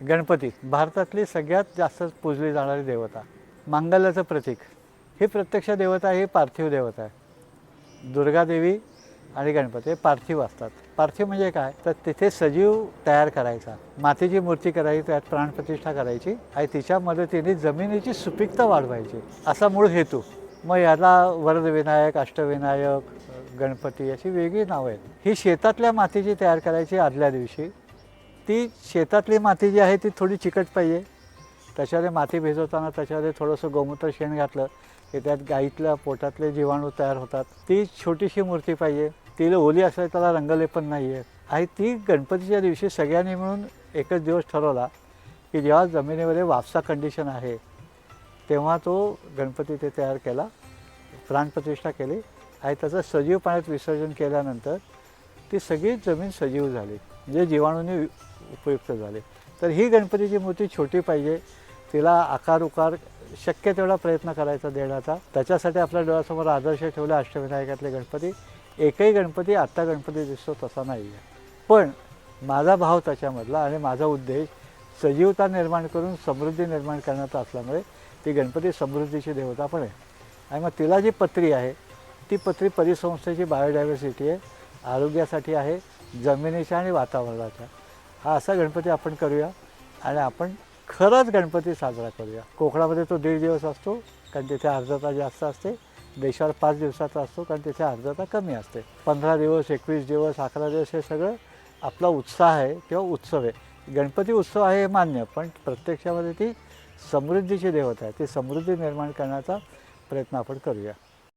गणपती भारतातली सगळ्यात जास्त पूजली जाणारी देवता, मांगल्याचं प्रतीक. ही प्रत्यक्ष देवता ही पार्थिव देवता आहे. दुर्गादेवी आणि गणपती हे पार्थिव असतात. पार्थिव म्हणजे काय, तर तिथे सजीव तयार करायचा, मातीची मूर्ती करायची, त्यात प्राणप्रतिष्ठा करायची आणि तिच्या मदतीने जमिनीची सुपीकता वाढवायची, असा मूळ हेतू. मग याला वरदविनायक, अष्टविनायक, गणपती अशी वेगळी नावं आहेत. ही शेतातल्या मातीची तयार करायची आदल्या दिवशी. ती शेतातली माती जी आहे ती थोडी चिकट पाहिजे. त्याच्यामध्ये माती भिजवताना त्याच्यामध्ये थोडंसं गोमूत्र शेण घातलं की त्यात गाईतल्या पोटातले जीवाणू तयार होतात. ती छोटीशी मूर्ती पाहिजे, तिला ओली असल्यास त्याला रंगलेपण नाही आहे. आणि ती गणपतीच्या दिवशी सगळ्यांनी मिळून एकच दिवस ठरवला की जेव्हा जमिनीमध्ये वापसा कंडिशन आहे तेव्हा तो गणपती ते तयार केला, प्राणप्रतिष्ठा केली आणि त्याचं सजीव पाण्यात विसर्जन केल्यानंतर ती सगळी जमीन सजीव झाली, म्हणजे जीवाणूंनी उपयुक्त झाले. तर ही गणपतीची मूर्ती छोटी पाहिजे, तिला आकार उकार शक्य तेवढा प्रयत्न करायचा देण्याचा. त्याच्यासाठी आपल्या डोळ्यासमोर आदर्श ठेवले अष्टविनायकातले गणपती. एकही गणपती आत्ता गणपती दिसतो तसा नाही आहे, पण माझा भाव त्याच्यामधला आणि माझा उद्देश सजीवता निर्माण करून समृद्धी निर्माण करण्याचा असल्यामुळे ती गणपती समृद्धीची देवता पण आहे. आणि मग तिला जी पत्री आहे ती पत्री परिसंस्थेची बायोडायव्हर्सिटी आहे, आरोग्यासाठी आहे, जमिनीच्या आणि वातावरणाच्या. हा असा गणपती आपण करूया आणि आपण खरंच गणपती साजरा करूया. कोकणामध्ये तो 1.5 दिवस असतो कारण तिथे आर्द्रता जास्त असते. देशावर 5 दिवसाचा असतो कारण तिथे आर्द्रता कमी असते. 15 दिवस, 21 दिवस, 11 दिवस हे सगळं आपला उत्साह आहे किंवा उत्सव आहे. गणपती उत्सव आहे हे मान्य, पण प्रत्यक्षामध्ये ती समृद्धीची देवता आहे. ती समृद्धी निर्माण करण्याचा प्रयत्न आपण करूया.